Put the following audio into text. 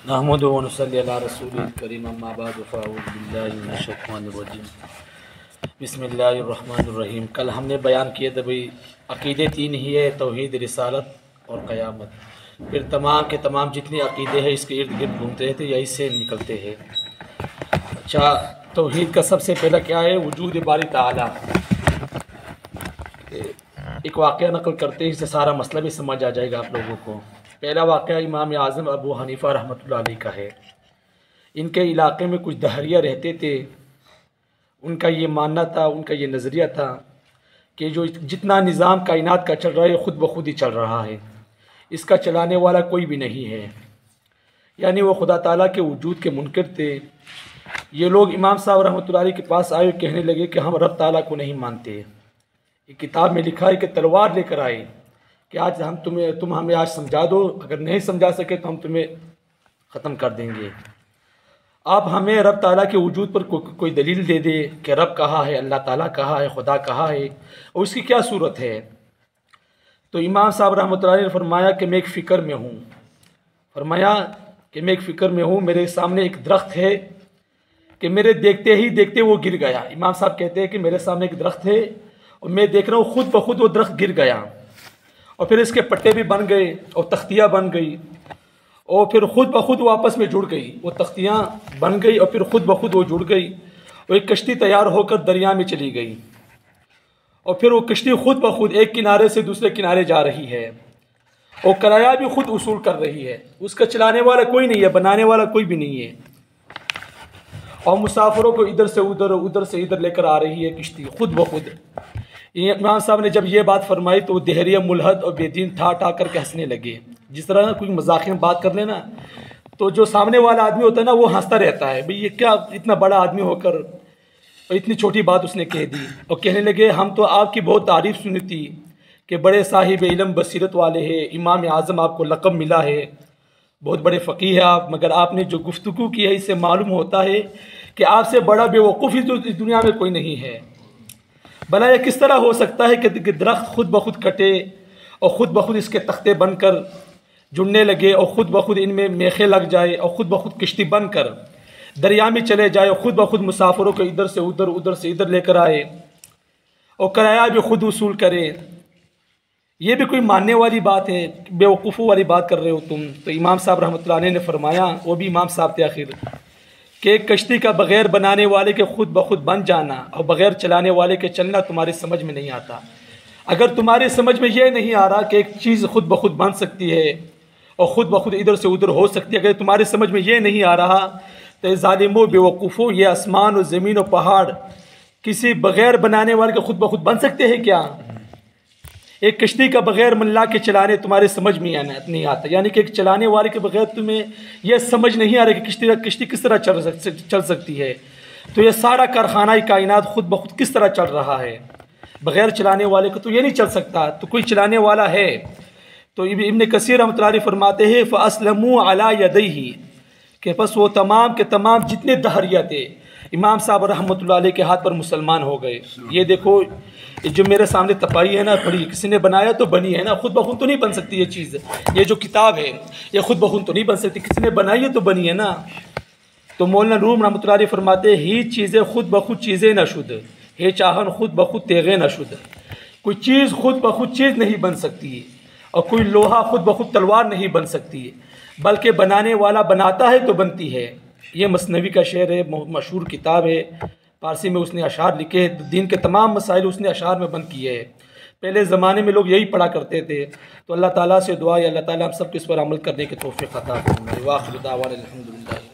नहमदु व नसल्ली अला रसूलिल करीम अम्मा बाद फ़अऊज़ु बिल्लाहि मिनश शैतानिर रजीम बिस्मिल्लाहिर रहमानिर रहीम। कल हमने बयान किए थे भाई अक़ीदे तीन ही है, तौहीद, रिसालत और क़यामत। फिर तमाम के तमाम जितने अक़ीदे हैं इसके इर्द गिर्द घूमते हैं, तो यही से निकलते हैं। अच्छा, तौहीद का सबसे पहला क्या है? वजूद बारी ताला। एक वाक़या नकल करते ही इससे सारा मसला भी समझ आ जाएगा आप लोगों को। पहला वाक़या इमाम आज़म अबू हनीफ़ा रहमतुल्लाह अलैह का है। इनके इलाक़े में कुछ दहरिया रहते थे। उनका ये मानना था, उनका ये नज़रिया था कि जो जितना निज़ाम कायनात का चल रहा है ख़ुद ब खुद ही चल रहा है, इसका चलाने वाला कोई भी नहीं है। यानी वो खुदा ताला के वजूद के मुनकिर थे। ये लोग इमाम साहब रहमतुल्लाह अलैह के पास आए, कहने लगे कि हम रब ताला को नहीं मानते। एक किताब में लिखा है कि तलवार लेकर आए कि आज हम तुम हमें आज समझा दो, अगर नहीं समझा सके तो हम तुम्हें ख़त्म कर देंगे। आप हमें रब ताला के वजूद पर कोई दलील दे दे कि रब कहाँ है, अल्लाह ताला कहाँ है, खुदा कहाँ है और उसकी क्या सूरत है। तो इमाम साहब रहमतुल्लाह अलैह ने फरमाया कि मैं एक फ़िक्र में हूँ। फरमाया कि मैं एक फ़िक्र में हूँ, मेरे सामने एक दरख्त है कि मेरे देखते ही देखते वो गिर गया। इमाम साहब कहते हैं कि मेरे सामने एक दरख्त है और मैं देख रहा हूँ खुद ब खुद वो दरख्त गिर गया, और फिर इसके पट्टे भी बन गए और तख्तियाँ बन गई, और फिर खुद ब खुद वो आपस में जुड़ गई। वो तख्तियाँ बन गई और फिर खुद ब खुद वो जुड़ गई और एक कश्ती तैयार होकर दरिया में चली गई, और फिर वो कश्ती खुद ब खुद एक किनारे से दूसरे किनारे जा रही है और किराया भी खुद वसूल कर रही है। उसका चलाने वाला कोई नहीं है, बनाने वाला कोई भी नहीं है, और मुसाफिरों को इधर से उधर, उधर से इधर लेकर आ रही है कश्ती खुद ब खुद। इमाम साहब ने जब ये बात फरमाई तो देहरिया मुलहद और बेदीन ठा करके हंसने लगे। जिस तरह कोई मजाक में बात कर लेना तो जो सामने वाला आदमी होता है ना वो हंसता रहता है, भाई ये क्या इतना बड़ा आदमी होकर और इतनी छोटी बात उसने कह दी। और कहने लगे हम तो आपकी बहुत तारीफ़ सुनी थी कि बड़े साहिब इल्म बसीरत वाले हैं, इमाम आज़म आपको लक़ब मिला है, बहुत बड़े फ़कीह है आप, मगर आपने जो गुफ्तगू की है इससे मालूम होता है कि आपसे बड़ा बेवकूफ़ इस दुनिया में कोई नहीं है। भला यह किस तरह हो सकता है कि दरख्त खुद ब खुद कटे और ख़ुद ब खुद इसके तख्ते बनकर जुड़ने लगे और ख़ुद ब खुद इनमें मेखे लग जाए और ख़ुद ब खुद किश्ती बनकर दरिया में चले जाए और ख़ुद ब खुद मुसाफिरों को इधर से उधर, उधर से इधर लेकर आए और किराया भी खुद वसूल करे। ये भी कोई मानने वाली बात है? बेवकूफ़ों वाली बात कर रहे हो तुम। तो इमाम साहब रहमतुल्लाह अलैह ने फरमाया, वो भी इमाम साहब थे आखिर, कि एक कश्ती का बग़ैर बनाने वाले के खुद ब खुद बन जाना और बग़ैर चलाने वाले के चलना तुम्हारी समझ में नहीं आता। अगर तुम्हारी समझ में ये नहीं आ रहा कि एक चीज़ खुद ब खुद बन सकती है और ख़ुद ब खुद इधर से उधर हो सकती है, अगर तुम्हारी समझ में ये नहीं आ रहा तो ज़ालिमों, बेवकूफ़ों, ये आसमान और ज़मीन और पहाड़ किसी बग़ैर बनाने वाले के खुद ब खुद बन सकते हैं क्या? एक कश्ती का बग़ैर मल्ला के चलाने तुम्हारे समझ में नहीं आता, यानी कि एक चलाने वाले के बग़ैर तुम्हें यह समझ नहीं आ रहा कि कश्ती किस तरह चल सकती है। तो ये सारा कारखाना कायनात खुद ब खुद किस तरह चल रहा है, बग़ैर चलाने वाले को तो ये नहीं चल सकता, तो कोई चलाने वाला है। तो इब्न कसीर रहमतुल्लाह अलैह फरमाते हैं फ़अस्लमू अला यदैहि, कि बस वो तमाम के तमाम जितने दहरिया थे इमाम साहब रहमतुल्लाह अलैह के हाथ पर मुसलमान हो गए। ये देखो जो मेरे सामने तपाई है ना, पड़ी, किसी ने बनाया तो बनी है ना, खुद ब खुद तो नहीं बन सकती ये चीज़। ये जो किताब है ये खुद ब खुद तो नहीं बन सकती, किसी ने बनाई है तो बनी है ना। तो मौलाना रूम रहमतुल्लाह अलैह फरमाते ही चीज़ें खुद ब खुद चीज़ें न शुद्ध हे चाहन खुद ब खुद तेगे न शुद्ध। कोई चीज़ खुद ब खुद चीज़ नहीं बन सकती और कोई लोहा खुद ब खुद तलवार नहीं बन सकती, बल्कि बनाने वाला बनाता है तो बनती है। ये मसनवी का शेर है, मशहूर किताब है, फारसी में उसने अशार लिखे हैं, दीन के तमाम मसाइल उसने अशार में बंद किए हैं। पहले ज़माने में लोग यही पढ़ा करते थे। तो अल्लाह ताला से दुआ है अल्लाह ताला हम सब को इस पर अमल करने की तौफीक अता फरमाए। वाखिर दावाना अल्हम्दुलिल्लाह।